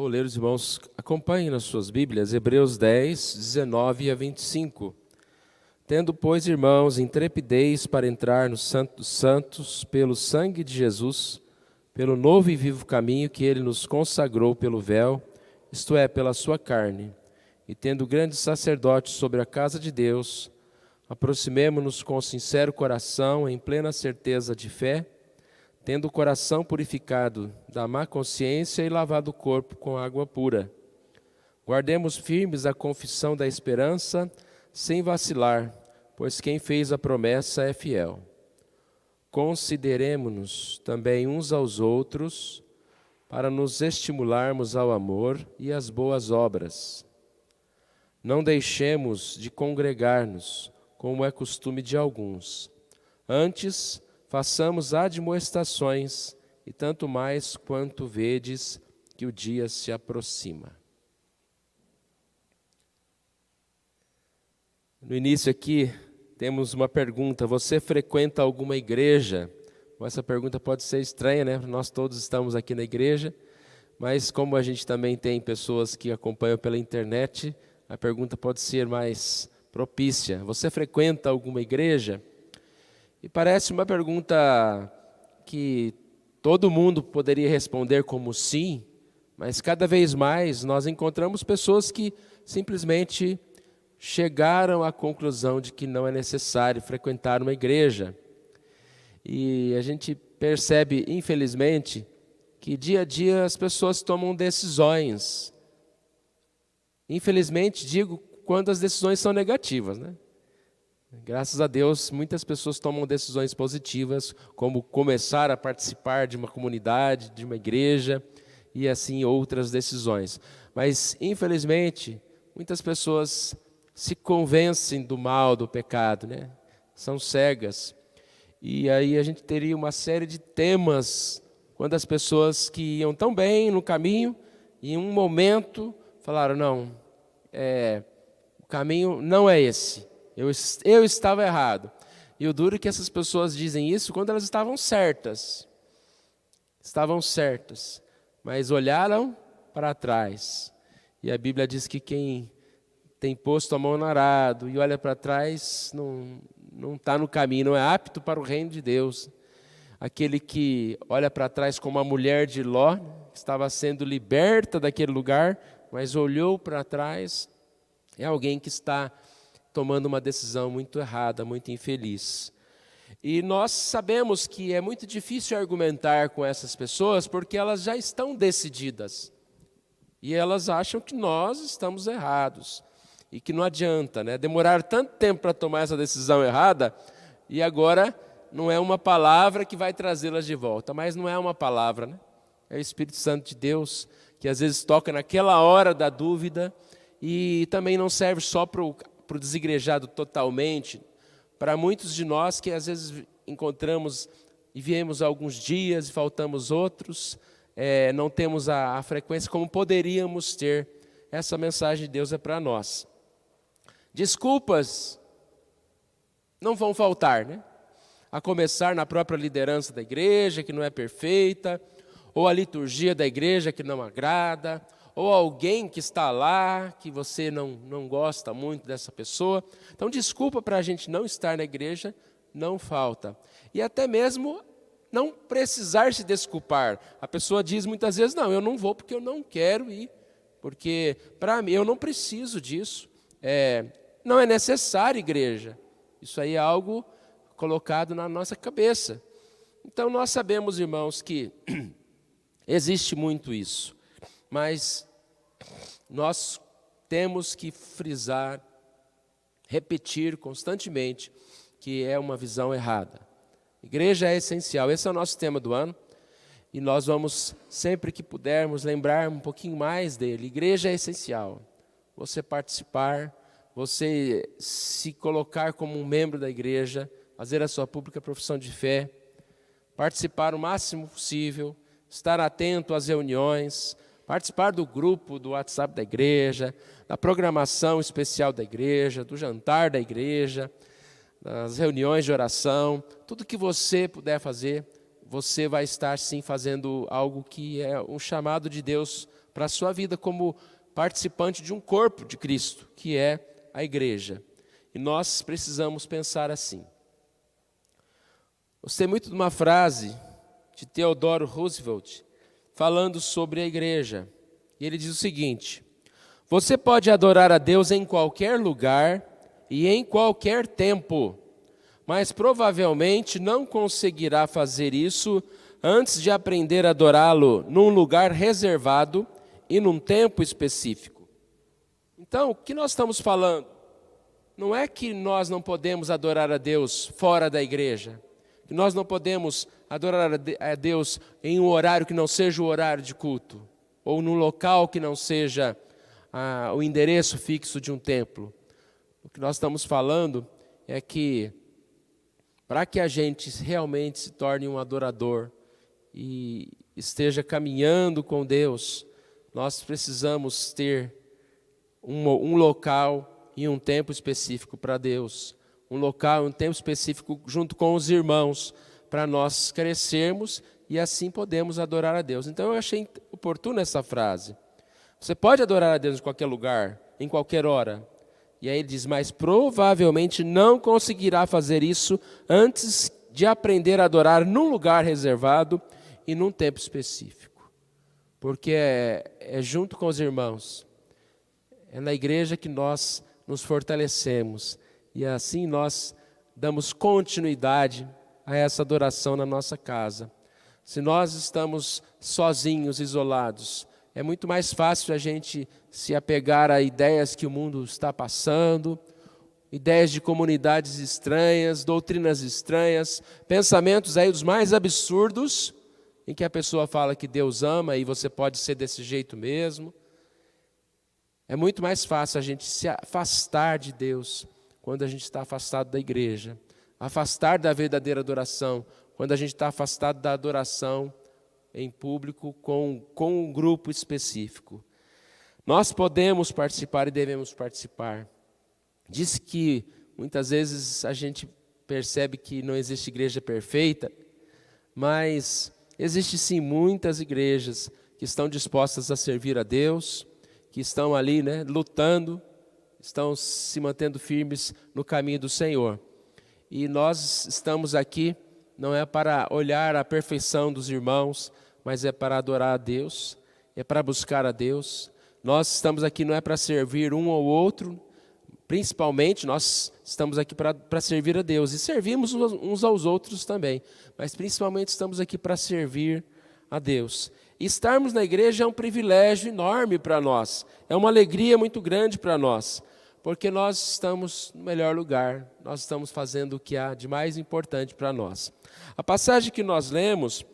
Vou ler, os irmãos, acompanhem nas suas Bíblias, Hebreus 10, 19 a 25. Tendo, pois, irmãos, intrepidez para entrar no Santo dos Santos, pelo sangue de Jesus, pelo novo e vivo caminho que ele nos consagrou pelo véu, isto é, pela sua carne, e tendo grande sacerdote sobre a casa de Deus, aproximemo-nos com sincero coração, em plena certeza de fé, tendo o coração purificado da má consciência e lavado o corpo com água pura. Guardemos firmes a confissão da esperança, sem vacilar, pois quem fez a promessa é fiel. Consideremo-nos também uns aos outros, para nos estimularmos ao amor e às boas obras. Não deixemos de congregar-nos, como é costume de alguns. Antes, façamos admoestações, e tanto mais quanto vedes que o dia se aproxima. No início aqui, temos uma pergunta: você frequenta alguma igreja? Essa pergunta pode ser estranha, né? Nós todos estamos aqui na igreja, mas como a gente também tem pessoas que acompanham pela internet, a pergunta pode ser mais propícia. Você frequenta alguma igreja? E parece uma pergunta que todo mundo poderia responder como sim, mas cada vez mais nós encontramos pessoas que simplesmente chegaram à conclusão de que não é necessário frequentar uma igreja. E a gente percebe, infelizmente, que dia a dia as pessoas tomam decisões. Infelizmente, digo, quando as decisões são negativas, né? Graças a Deus, muitas pessoas tomam decisões positivas, como começar a participar de uma comunidade, de uma igreja, e assim outras decisões. Mas, infelizmente, muitas pessoas se convencem do mal, do pecado, né? São cegas. E aí a gente teria uma série de temas, quando as pessoas que iam tão bem no caminho, em um momento, falaram, não, o caminho não é esse. Eu estava errado. E o duro é que essas pessoas dizem isso quando elas estavam certas. Estavam certas, mas olharam para trás. E a Bíblia diz que quem tem posto a mão no arado e olha para trás não está no caminho, não é apto para o reino de Deus. Aquele que olha para trás como a mulher de Ló, que estava sendo liberta daquele lugar, mas olhou para trás, é alguém que está tomando uma decisão muito errada, muito infeliz. E nós sabemos que é muito difícil argumentar com essas pessoas, porque elas já estão decididas. E elas acham que nós estamos errados. E que não adianta, né? Demorar tanto tempo para tomar essa decisão errada, e agora não é uma palavra que vai trazê-las de volta. Mas não é uma palavra, né? É o Espírito Santo de Deus, que às vezes toca naquela hora da dúvida, e também não serve só para o desigrejado totalmente, para muitos de nós que às vezes encontramos e viemos alguns dias e faltamos outros, não temos a frequência como poderíamos ter. Essa mensagem de Deus é para nós. Desculpas não vão faltar, né? A começar na própria liderança da igreja, que não é perfeita, ou a liturgia da igreja que não agrada, ou alguém que está lá, que você não gosta muito dessa pessoa. Então, desculpa para a gente não estar na igreja, não falta. E até mesmo não precisar se desculpar. A pessoa diz muitas vezes, não, eu não vou porque eu não quero ir, porque para mim eu não preciso disso. Não é necessário igreja. Isso aí é algo colocado na nossa cabeça. Então, nós sabemos, irmãos, que existe muito isso. Mas nós temos que frisar, repetir constantemente que é uma visão errada. Igreja é essencial, esse é o nosso tema do ano, e nós vamos, sempre que pudermos, lembrar um pouquinho mais dele. Igreja é essencial. Você participar, você se colocar como um membro da igreja, fazer a sua pública profissão de fé, participar o máximo possível, estar atento às reuniões, participar do grupo do WhatsApp da igreja, da programação especial da igreja, do jantar da igreja, das reuniões de oração, tudo que você puder fazer, você vai estar sim fazendo algo que é um chamado de Deus para a sua vida como participante de um corpo de Cristo, que é a igreja. E nós precisamos pensar assim. Gostei muito de uma frase de Theodore Roosevelt, falando sobre a igreja. E ele diz o seguinte: você pode adorar a Deus em qualquer lugar e em qualquer tempo, mas provavelmente não conseguirá fazer isso antes de aprender a adorá-lo num lugar reservado e num tempo específico. Então, o que nós estamos falando? Não é que nós não podemos adorar a Deus fora da igreja, que nós não podemos adorar a Deus em um horário que não seja o horário de culto, ou num local que não seja o endereço fixo de um templo. O que nós estamos falando é que, para que a gente realmente se torne um adorador e esteja caminhando com Deus, nós precisamos ter um local e um tempo específico para Deus. Um local e um tempo específico junto com os irmãos, para nós crescermos e assim podemos adorar a Deus. Então eu achei oportuna essa frase. Você pode adorar a Deus em qualquer lugar, em qualquer hora. E aí ele diz, mas provavelmente não conseguirá fazer isso antes de aprender a adorar num lugar reservado e num tempo específico. Porque é junto com os irmãos, é na igreja que nós nos fortalecemos. E assim nós damos continuidade a essa adoração na nossa casa. Se nós estamos sozinhos, isolados, é muito mais fácil a gente se apegar a ideias que o mundo está passando, ideias de comunidades estranhas, doutrinas estranhas, pensamentos aí os mais absurdos, em que a pessoa fala que Deus ama e você pode ser desse jeito mesmo. É muito mais fácil a gente se afastar de Deus quando a gente está afastado da igreja, afastar da verdadeira adoração, quando a gente está afastado da adoração em público com um grupo específico. Nós podemos participar e devemos participar. Diz que muitas vezes a gente percebe que não existe igreja perfeita, mas existe sim muitas igrejas que estão dispostas a servir a Deus, que estão ali, lutando, estão se mantendo firmes no caminho do Senhor. E nós estamos aqui, não é para olhar a perfeição dos irmãos, mas é para adorar a Deus, é para buscar a Deus. Nós estamos aqui não é para servir um ou outro, principalmente nós estamos aqui para servir a Deus. E servimos uns aos outros também, mas principalmente estamos aqui para servir a Deus. E estarmos na igreja é um privilégio enorme para nós, é uma alegria muito grande para nós, porque nós estamos no melhor lugar, nós estamos fazendo o que há de mais importante para nós. A passagem que nós lemos,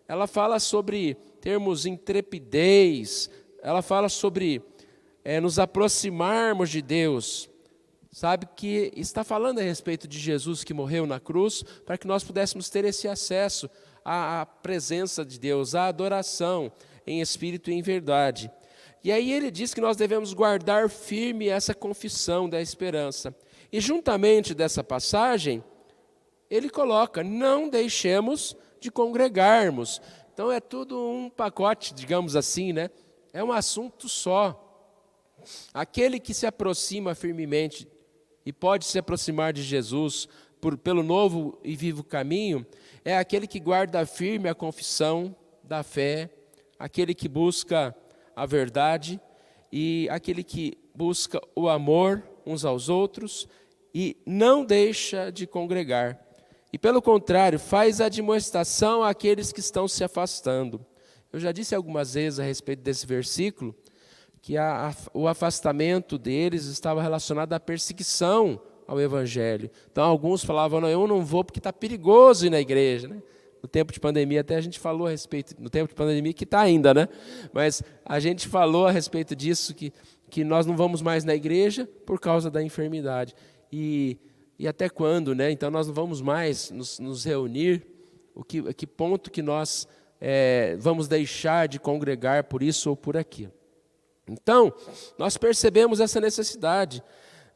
ela fala sobre termos intrepidez, ela fala sobre nos aproximarmos de Deus, sabe, que está falando a respeito de Jesus que morreu na cruz, para que nós pudéssemos ter esse acesso à presença de Deus, à adoração em espírito e em verdade. E aí ele diz que nós devemos guardar firme essa confissão da esperança. E juntamente dessa passagem, ele coloca, não deixemos de congregarmos. Então é tudo um pacote, digamos assim, É um assunto só. Aquele que se aproxima firmemente e pode se aproximar de Jesus pelo novo e vivo caminho, é aquele que guarda firme a confissão da fé, aquele que busca a verdade e aquele que busca o amor uns aos outros e não deixa de congregar. E pelo contrário, faz admoestação àqueles que estão se afastando. Eu já disse algumas vezes a respeito desse versículo, que o afastamento deles estava relacionado à perseguição ao Evangelho. Então alguns falavam, não, eu não vou porque está perigoso ir na igreja. No tempo de pandemia, até a gente falou a respeito, no tempo de pandemia que está ainda, mas a gente falou a respeito disso, que nós não vamos mais na igreja por causa da enfermidade. E até quando, Então nós não vamos mais nos reunir, que ponto que nós vamos deixar de congregar por isso ou por aquilo. Então, nós percebemos essa necessidade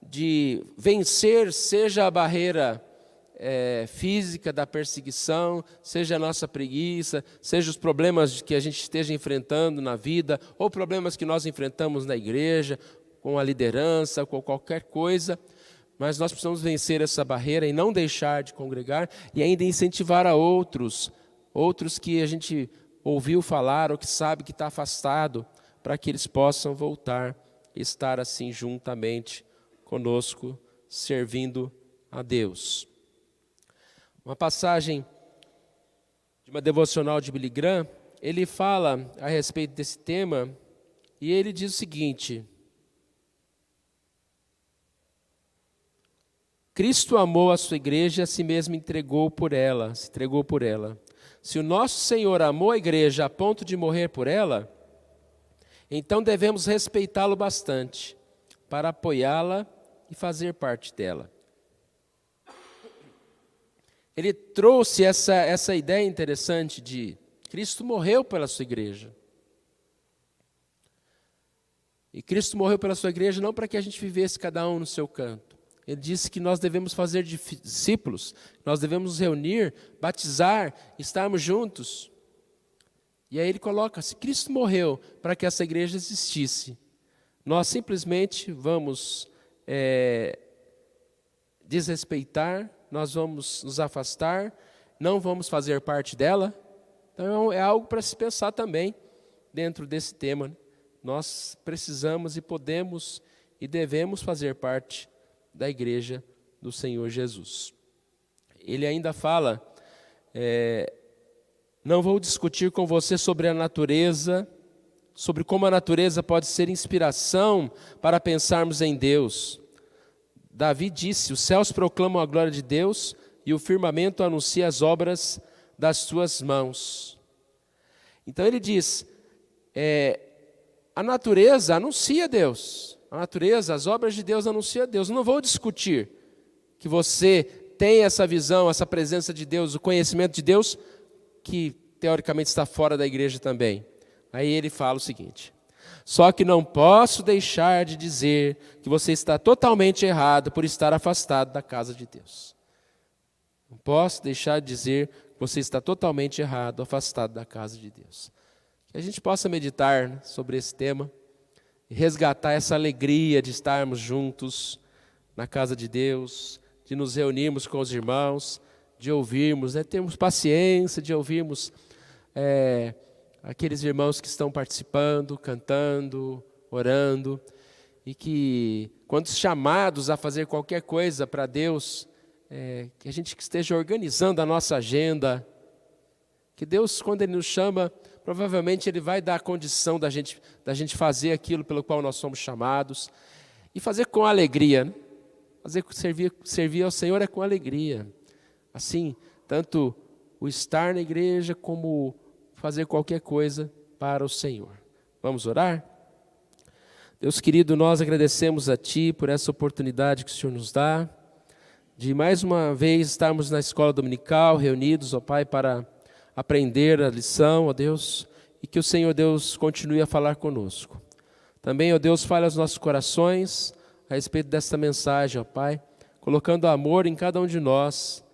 de vencer, seja a barreira física da perseguição, seja a nossa preguiça, seja os problemas que a gente esteja enfrentando na vida, ou problemas que nós enfrentamos na igreja, com a liderança, com qualquer coisa, mas nós precisamos vencer essa barreira e não deixar de congregar e ainda incentivar a outros que a gente ouviu falar ou que sabe que está afastado, para que eles possam voltar e estar assim juntamente conosco, servindo a Deus. Uma passagem de uma devocional de Billy Graham, ele fala a respeito desse tema e ele diz o seguinte: Cristo amou a sua igreja e a si mesmo se entregou por ela. Se o nosso Senhor amou a igreja a ponto de morrer por ela, então devemos respeitá-lo bastante para apoiá-la e fazer parte dela. Ele trouxe essa ideia interessante de Cristo morreu pela sua igreja. E Cristo morreu pela sua igreja não para que a gente vivesse cada um no seu canto. Ele disse que nós devemos fazer discípulos, nós devemos nos reunir, batizar, estarmos juntos. E aí ele coloca, se Cristo morreu para que essa igreja existisse, nós simplesmente vamos desrespeitar, nós vamos nos afastar, não vamos fazer parte dela. Então é algo para se pensar também dentro desse tema, né? Nós precisamos e podemos e devemos fazer parte da igreja do Senhor Jesus. Ele ainda fala, não vou discutir com você sobre a natureza, sobre como a natureza pode ser inspiração para pensarmos em Deus. Davi disse, os céus proclamam a glória de Deus e o firmamento anuncia as obras das suas mãos. Então ele diz, a natureza anuncia Deus, a natureza, as obras de Deus anunciam Deus. Eu não vou discutir que você tem essa visão, essa presença de Deus, o conhecimento de Deus, que teoricamente está fora da igreja também. Aí ele fala o seguinte, só que não posso deixar de dizer que você está totalmente errado por estar afastado da casa de Deus. Não posso deixar de dizer que você está totalmente errado, afastado da casa de Deus. Que a gente possa meditar, né, sobre esse tema e resgatar essa alegria de estarmos juntos na casa de Deus, de nos reunirmos com os irmãos, de ouvirmos, né, termos paciência, de ouvirmos aqueles irmãos que estão participando, cantando, orando, e que, quando chamados a fazer qualquer coisa para Deus, que a gente esteja organizando a nossa agenda, que Deus, quando Ele nos chama, provavelmente Ele vai dar a condição da gente fazer aquilo pelo qual nós somos chamados, e fazer com alegria, né? Servir ao Senhor é com alegria. Assim, tanto o estar na igreja, como fazer qualquer coisa para o Senhor. Vamos orar? Deus querido, nós agradecemos a Ti por essa oportunidade que o Senhor nos dá, de mais uma vez estarmos na escola dominical, reunidos, ó Pai, para aprender a lição, ó Deus, e que o Senhor Deus continue a falar conosco. Também, ó Deus, fale aos nossos corações a respeito desta mensagem, ó Pai, colocando amor em cada um de nós,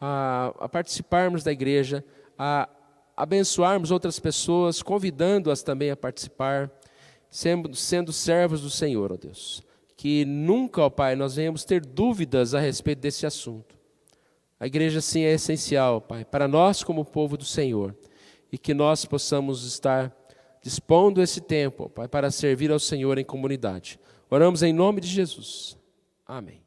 a participarmos da igreja, a abençoarmos outras pessoas, convidando-as também a participar, sendo servos do Senhor, ó Deus. Que nunca, ó Pai, nós venhamos ter dúvidas a respeito desse assunto. A igreja, sim, é essencial, Pai, para nós como povo do Senhor, e que nós possamos estar dispondo esse tempo, Pai, para servir ao Senhor em comunidade. Oramos em nome de Jesus. Amém.